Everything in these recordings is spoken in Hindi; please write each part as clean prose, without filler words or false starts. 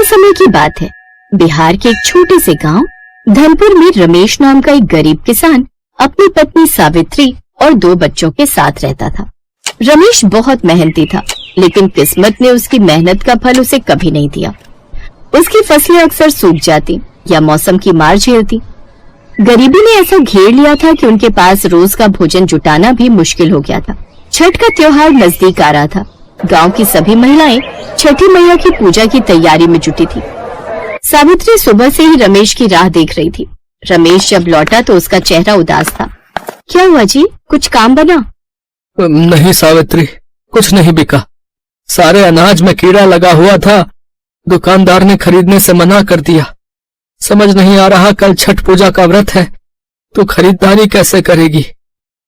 पुराने समय की बात है। बिहार के एक छोटे से गांव धनपुर में रमेश नाम का एक गरीब किसान अपनी पत्नी सावित्री और 2 बच्चों के साथ रहता था। रमेश बहुत मेहनती था, लेकिन किस्मत ने उसकी मेहनत का फल उसे कभी नहीं दिया। उसकी फसलें अक्सर सूख जाती या मौसम की मार झेलती। गरीबी ने ऐसा घेर लिया था कि उनके पास रोज का भोजन जुटाना भी मुश्किल हो गया था। छठ का त्योहार नजदीक आ रहा था। गांव की सभी महिलाएं छठी मैया की पूजा की तैयारी में जुटी थी। सावित्री सुबह से ही रमेश की राह देख रही थी। रमेश जब लौटा तो उसका चेहरा उदास था। क्या हुआ जी, कुछ काम बना? नहीं सावित्री, कुछ नहीं बिका। सारे अनाज में कीड़ा लगा हुआ था। दुकानदार ने खरीदने से मना कर दिया। समझ नहीं आ रहा, कल छठ पूजा का व्रत है, तू खरीदारी कैसे करेगी?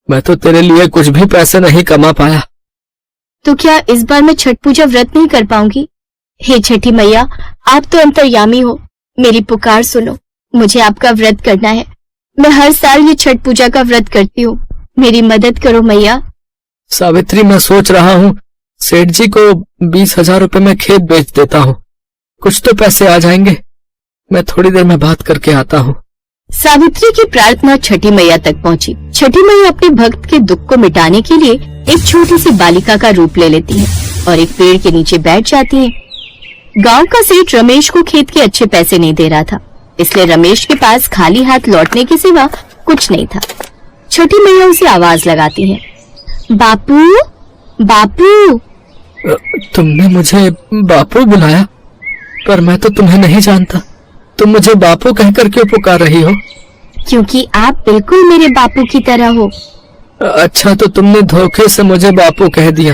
मैं तो तेरे लिए कुछ भी पैसे नहीं कमा पाया। तो क्या इस बार मैं छठ पूजा व्रत नहीं कर पाऊंगी? हे छठी मैया, आप तो अंतर्यामी हो, मेरी पुकार सुनो। मुझे आपका व्रत करना है। मैं हर साल ये छठ पूजा का व्रत करती हूँ, मेरी मदद करो मैया। सावित्री, मैं सोच रहा हूँ सेठ जी को 20,000 रुपए में खेत बेच देता हूँ, कुछ तो पैसे आ जाएंगे। मैं थोड़ी देर में बात करके आता हूँ। सावित्री की प्रार्थना छठी मैया तक पहुँची। छठी मैया अपने भक्त के दुख को मिटाने के लिए एक छोटी सी बालिका का रूप ले लेती है और एक पेड़ के नीचे बैठ जाती है। गांव का सेठ रमेश को खेत के अच्छे पैसे नहीं दे रहा था, इसलिए रमेश के पास खाली हाथ लौटने के सिवा कुछ नहीं था। छठी मैया उसे आवाज लगाती है, बापू बापू। तुमने मुझे बापू बुलाया? पर मैं तो तुम्हें नहीं जानता, तुम मुझे बापू कहकर क्यों पुकार रही हो? क्योंकि आप बिल्कुल मेरे बापू की तरह हो। अच्छा, तो तुमने धोखे से मुझे बापू कह दिया।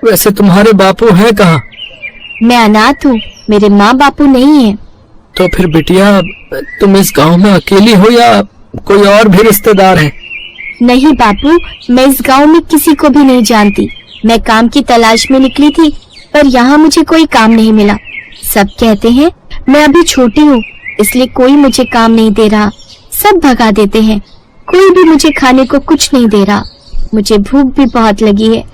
वैसे तुम्हारे बापू हैं कहाँ? मैं अनाथ हूँ, मेरे माँ बापू नहीं है। तो फिर बिटिया, तुम इस गांव में अकेली हो या कोई और भी रिश्तेदार है? नहीं बापू, मैं इस गांव में किसी को भी नहीं जानती। मैं काम की तलाश में निकली थी, पर यहाँ मुझे कोई काम नहीं मिला। सब कहते हैं मैं अभी छोटी हूँ, इसलिए कोई मुझे काम नहीं दे रहा। सब भगा देते हैं, कोई भी मुझे खाने को कुछ नहीं दे रहा। मुझे भूख भी बहुत लगी है,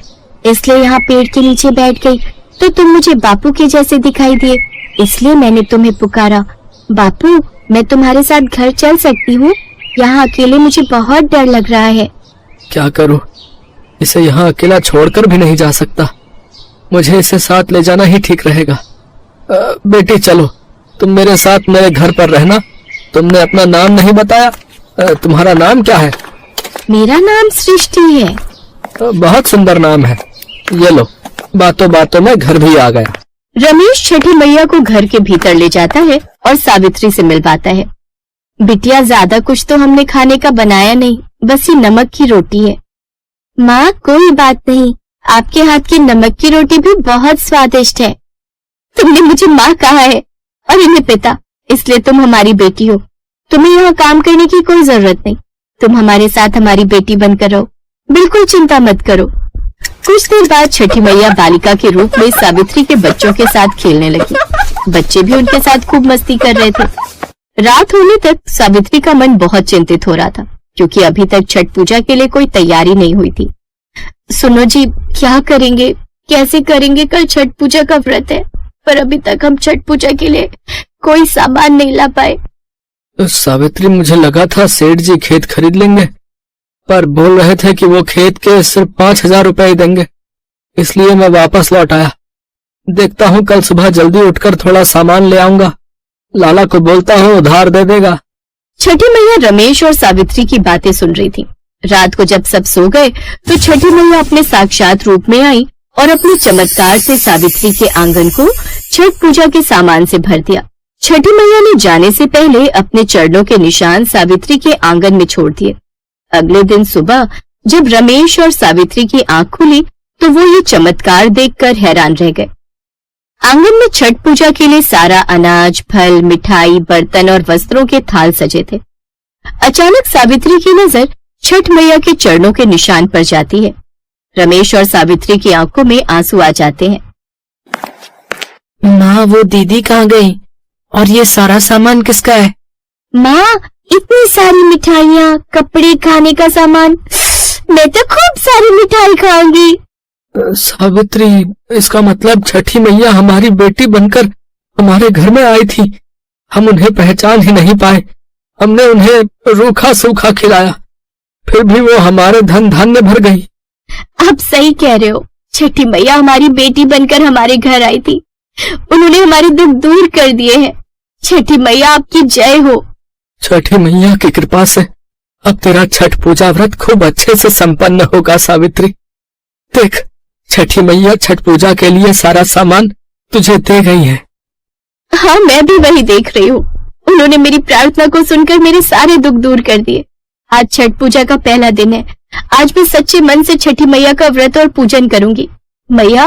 इसलिए यहाँ पेड़ के नीचे बैठ गई तो तुम मुझे बापू के जैसे दिखाई दिए, इसलिए मैंने तुम्हें पुकारा। बापू, मैं तुम्हारे साथ घर चल सकती हूँ? यहाँ अकेले मुझे बहुत डर लग रहा है। क्या करूँ, इसे यहाँ अकेला छोड़कर भी नहीं जा सकता। मुझे इसे साथ ले जाना ही ठीक रहेगा। बेटी चलो, तुम मेरे साथ मेरे घर पर रहना। तुमने अपना नाम नहीं बताया, तुम्हारा नाम क्या है? मेरा नाम सृष्टि है। बहुत सुंदर नाम है। ये लो, बातों बातों में घर भी आ गया। रमेश छठी मैया को घर के भीतर ले जाता है और सावित्री से मिलवाता है। बिटिया, ज्यादा कुछ तो हमने खाने का बनाया नहीं, बस ये नमक की रोटी है। माँ, कोई बात नहीं, आपके हाथ की नमक की रोटी भी बहुत स्वादिष्ट है। तुमने मुझे माँ कहा है और इन्हें पिता, इसलिए तुम हमारी बेटी हो। तुम्हें यहाँ काम करने की कोई जरूरत नहीं। तुम हमारे साथ हमारी बेटी बनकर रहो, बिल्कुल चिंता मत करो। कुछ देर बाद छठी मैया बालिका के रूप में सावित्री के बच्चों के साथ खेलने लगी। बच्चे भी उनके साथ खूब मस्ती कर रहे थे। रात होने तक सावित्री का मन बहुत चिंतित हो रहा था, क्योंकि अभी तक छठ पूजा के लिए कोई तैयारी नहीं हुई थी। सुनो जी, क्या करेंगे, कैसे करेंगे? कल छठ पूजा का व्रत है, पर अभी तक हम छठ पूजा के लिए कोई सामान नहीं ला पाए। सावित्री, मुझे लगा था सेठ जी खेत खरीद लेंगे, पर बोल रहे थे कि वो खेत के सिर्फ 5,000 रुपए ही देंगे, इसलिए मैं वापस लौट आया। देखता हूँ कल सुबह जल्दी उठकर थोड़ा सामान ले आऊंगा। लाला को बोलता हूँ उधार दे देगा। छठी मैया रमेश और सावित्री की बातें सुन रही थी। रात को जब सब सो गए तो छठी मैया अपने साक्षात रूप में आई और अपने चमत्कार से सावित्री के आंगन को छठ पूजा के सामान से भर दिया। छठी मैया ने जाने से पहले अपने चरणों के निशान सावित्री के आंगन में छोड़ दिए। अगले दिन सुबह जब रमेश और सावित्री की आंख खुली तो वो ये चमत्कार देखकर हैरान रह गए। आंगन में छठ पूजा के लिए सारा अनाज, फल, मिठाई, बर्तन और वस्त्रों के थाल सजे थे। अचानक सावित्री की नजर छठ मैया के चरणों के निशान पर जाती है। रमेश और सावित्री की आंखों में आंसू आ जाते हैं। माँ, वो दीदी कहाँ गई और ये सारा सामान किसका है? माँ, इतनी सारी मिठाइयाँ, कपड़े, खाने का सामान, मैं तो खूब सारी मिठाई खाऊंगी। सावित्री, इसका मतलब छठी मैया हमारी बेटी बनकर हमारे घर में आई थी, हम उन्हें पहचान ही नहीं पाए। हमने उन्हें रूखा सूखा खिलाया, फिर भी वो हमारे धन धान्य भर गई। आप सही कह रहे हो। छठी मैया हमारी बेटी बनकर हमारे घर आई थी। उन्होंने हमारे दुख दूर कर दिए हैं। छठी मैया आपकी जय हो। छठी मैया की कृपा से अब तेरा छठ पूजा व्रत खूब अच्छे से संपन्न होगा सावित्री। देख, छठी मैया छठ पूजा के लिए सारा सामान तुझे दे गई है। हाँ, मैं भी वही देख रही हूँ। उन्होंने मेरी प्रार्थना को सुनकर मेरे सारे दुख दूर कर दिए। आज छठ पूजा का पहला दिन है। आज मैं सच्चे मन से छठी मैया का व्रत और पूजन करूंगी। मैया,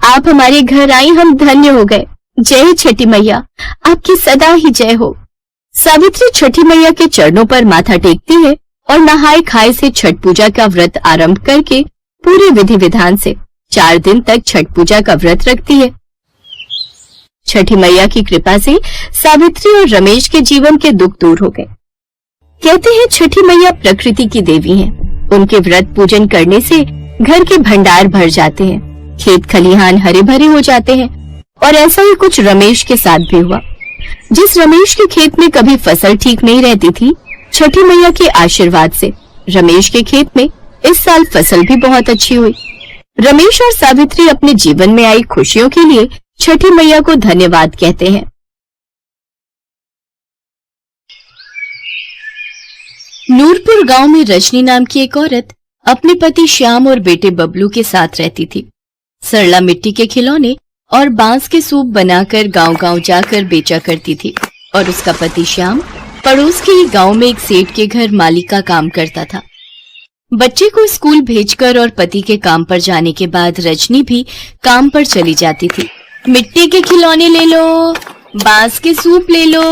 आप हमारे घर आई, हम धन्य हो गए। जय छठी मैया, आपकी सदा ही जय हो। सावित्री छठी मैया के चरणों पर माथा टेकती है और नहाए खाए से छठ पूजा का व्रत आरंभ करके पूरे विधि विधान से 4 दिन तक छठ पूजा का व्रत रखती है। छठी मैया की कृपा से सावित्री और रमेश के जीवन के दुख दूर हो गए। कहते हैं छठी मैया प्रकृति की देवी हैं। उनके व्रत पूजन करने से घर के भंडार भर जाते हैं, खेत खलिहान हरे भरे हो जाते हैं। और ऐसा ही कुछ रमेश के साथ भी हुआ। जिस रमेश के खेत में कभी फसल ठीक नहीं रहती थी, छठी मैया के आशीर्वाद से रमेश के खेत में इस साल फसल भी बहुत अच्छी हुई। रमेश और सावित्री अपने जीवन में आई खुशियों के लिए छठी मैया को धन्यवाद कहते हैं। नूरपुर गांव में रजनी नाम की एक औरत अपने पति श्याम और बेटे बबलू के साथ रहती थी। सरला मिट्टी के खिलौने और बांस के सूप बनाकर गांव-गांव जाकर बेचा करती थी और उसका पति श्याम पड़ोस के ही गांव में एक सेठ के घर माली का काम करता था। बच्चे को स्कूल भेजकर और पति के काम पर जाने के बाद रजनी भी काम पर चली जाती थी। मिट्टी के खिलौने ले लो, बांस के सूप ले लो।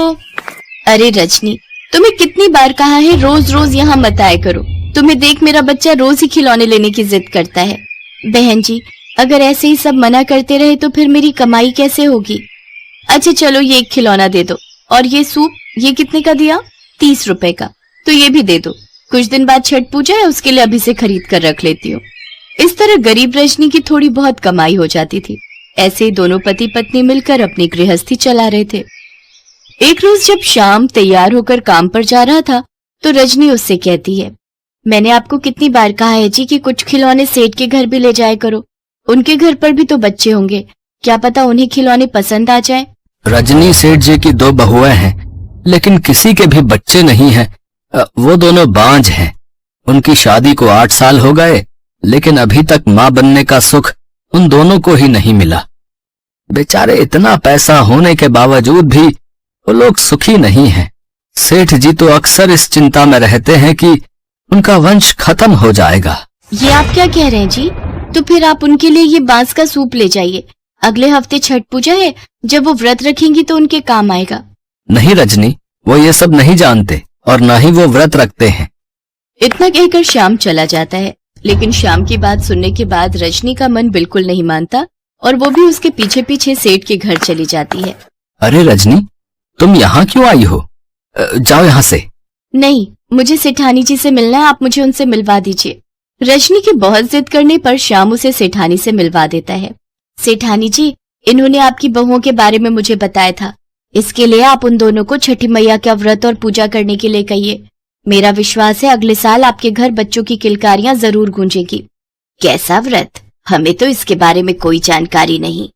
अरे रजनी, तुम्हें कितनी बार कहा है रोज रोज यहाँ मत आया करो। तुम्हें देख मेरा बच्चा रोज ही खिलौने लेने की जिद करता है। बहन जी, अगर ऐसे ही सब मना करते रहे तो फिर मेरी कमाई कैसे होगी। अच्छा चलो, ये एक खिलौना दे दो और ये सूप, ये कितने का दिया? 30 रुपए का। तो ये भी दे दो। कुछ दिन बाद छठ पूजा है, उसके लिए अभी से खरीद कर रख लेती हूँ। इस तरह गरीब रजनी की थोड़ी बहुत कमाई हो जाती थी। ऐसे ही दोनों पति पत्नी मिलकर अपनी गृहस्थी चला रहे थे। एक रोज जब शाम तैयार होकर काम पर जा रहा था तो रजनी उससे कहती है, मैंने आपको कितनी बार कहा है जी कि कुछ खिलौने सेठ के घर भी ले जाया करो। उनके घर पर भी तो बच्चे होंगे, क्या पता उन्हें खिलौने पसंद आ जाए। रजनी सेठ जी की 2 बहुएं हैं, लेकिन किसी के भी बच्चे नहीं हैं। वो दोनों बांझ हैं। उनकी शादी को 8 साल हो गए, लेकिन अभी तक माँ बनने का सुख उन दोनों को ही नहीं मिला। बेचारे इतना पैसा होने के बावजूद भी वो लोग सुखी नहीं हैं। सेठ जी तो अक्सर इस चिंता में रहते हैं कि उनका वंश खत्म हो जाएगा। ये आप क्या कह रहे हैं जी? तो फिर आप उनके लिए ये बांस का सूप ले जाइए। अगले हफ्ते छठ पूजा है, जब वो व्रत रखेंगी तो उनके काम आएगा। नहीं रजनी, वो ये सब नहीं जानते और न ही वो व्रत रखते हैं। इतना कहकर श्याम चला जाता है, लेकिन श्याम की बात सुनने के बाद रजनी का मन बिल्कुल नहीं मानता और वो भी उसके पीछे पीछे सेठ के घर चली जाती है। अरे रजनी, तुम यहाँ क्यों आई हो? जाओ यहाँ से। नहीं, मुझे सेठानी जी से मिलना है, आप मुझे उनसे मिलवा दीजिए। रजनी के बहुत जिद करने पर श्याम उसे सेठानी से मिलवा देता है। सेठानी जी, इन्होंने आपकी बहुओं के बारे में मुझे बताया था। इसके लिए आप उन दोनों को छठी मैया का व्रत और पूजा करने के लिए कहिए। मेरा विश्वास है अगले साल आपके घर बच्चों की किलकारियां जरूर गूंजेगी। कैसा व्रत? हमें तो इसके बारे में कोई जानकारी नहीं।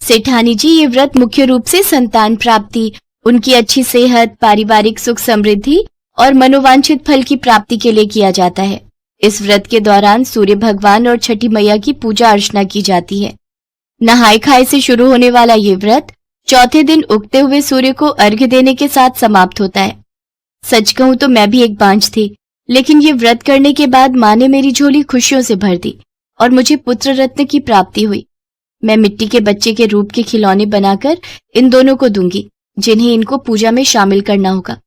सेठानी जी, ये व्रत मुख्य रूप से संतान प्राप्ति, उनकी अच्छी सेहत, पारिवारिक सुख समृद्धि और मनोवांछित फल की प्राप्ति के लिए किया जाता है। इस व्रत के दौरान सूर्य भगवान और छठी मैया की पूजा अर्चना की जाती है। नहाए खाए से शुरू होने वाला ये व्रत चौथे दिन उगते हुए सूर्य को अर्घ्य देने के साथ समाप्त होता है। सच कहूं तो मैं भी एक बांझ थी, लेकिन ये व्रत करने के बाद माँ ने मेरी झोली खुशियों से भर दी और मुझे पुत्र रत्न की प्राप्ति हुई। मैं मिट्टी के बच्चे के रूप के खिलौने बनाकर इन दोनों को दूंगी, जिन्हें इनको पूजा में शामिल करना होगा।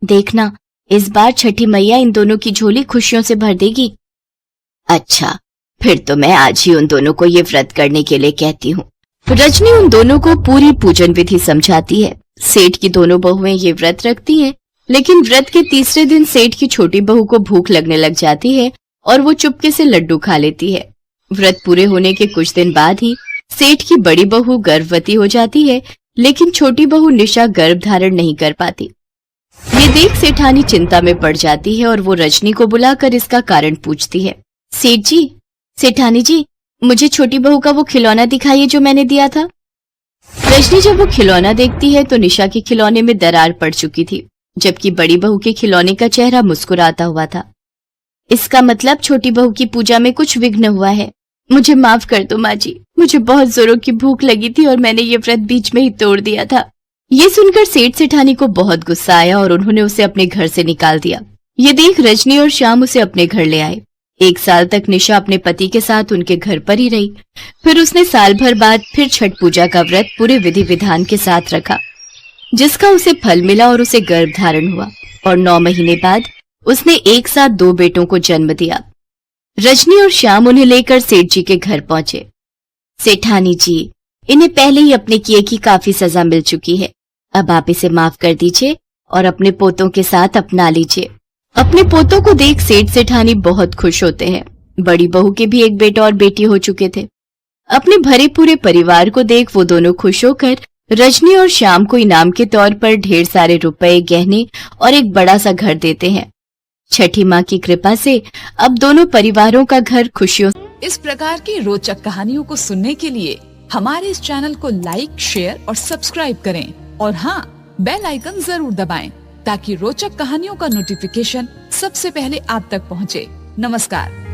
देखना, इस बार छठी मैया इन दोनों की झोली खुशियों से भर देगी। अच्छा, फिर तो मैं आज ही उन दोनों को ये व्रत करने के लिए कहती हूँ। रजनी उन दोनों को पूरी पूजन विधि समझाती है। सेठ की दोनों बहुएं ये व्रत रखती हैं, लेकिन व्रत के तीसरे दिन सेठ की छोटी बहू को भूख लगने लग जाती है और वो चुपके से लड्डू खा लेती है। व्रत पूरे होने के कुछ दिन बाद ही सेठ की बड़ी बहू गर्भवती हो जाती है, लेकिन छोटी बहू निशा गर्भ धारण नहीं कर पाती। ये देख सेठानी चिंता में पड़ जाती है और वो रजनी को बुलाकर इसका कारण पूछती है। सेठ जी, सेठानी जी, मुझे छोटी बहू का वो खिलौना दिखाइए जो मैंने दिया था। रजनी जब वो खिलौना देखती है तो निशा के खिलौने में दरार पड़ चुकी थी, जबकि बड़ी बहू के खिलौने का चेहरा मुस्कुराता हुआ था। इसका मतलब छोटी बहू की पूजा में कुछ विघ्न हुआ है। मुझे माफ कर दो माँ जी, मुझे बहुत जोरों की भूख लगी थी और मैंने ये व्रत बीच में ही तोड़ दिया था। ये सुनकर सेठ सेठानी को बहुत गुस्सा आया और उन्होंने उसे अपने घर से निकाल दिया। ये देख रजनी और श्याम उसे अपने घर ले आए। 1 साल तक निशा अपने पति के साथ उनके घर पर ही रही। फिर उसने साल भर बाद फिर छठ पूजा का व्रत पूरे विधि विधान के साथ रखा, जिसका उसे फल मिला और उसे गर्भ धारण हुआ और 9 महीने बाद उसने एक साथ 2 बेटों को जन्म दिया। रजनी और श्याम उन्हें लेकर सेठ जी के घर पहुंचे। सेठानी जी, इन्हें पहले ही अपने किए की काफी सजा मिल चुकी है। अब आप इसे माफ कर दीजिए और अपने पोतों के साथ अपना लीजिए। अपने पोतों को देख सेठ सेठानी बहुत खुश होते हैं। बड़ी बहू के भी एक बेटा और बेटी हो चुके थे। अपने भरे पूरे परिवार को देख वो दोनों खुश होकर रजनी और श्याम को इनाम के तौर पर ढेर सारे रुपए, गहने और एक बड़ा सा घर देते हैं। छठी माँ की कृपा से अब दोनों परिवारों का घर खुशियों। इस प्रकार की रोचक कहानियों को सुनने के लिए हमारे इस चैनल को लाइक, शेयर और सब्सक्राइब करें और हाँ, बेल आइकन जरूर दबाएं ताकि रोचक कहानियों का नोटिफिकेशन सबसे पहले आप तक पहुँचे। नमस्कार।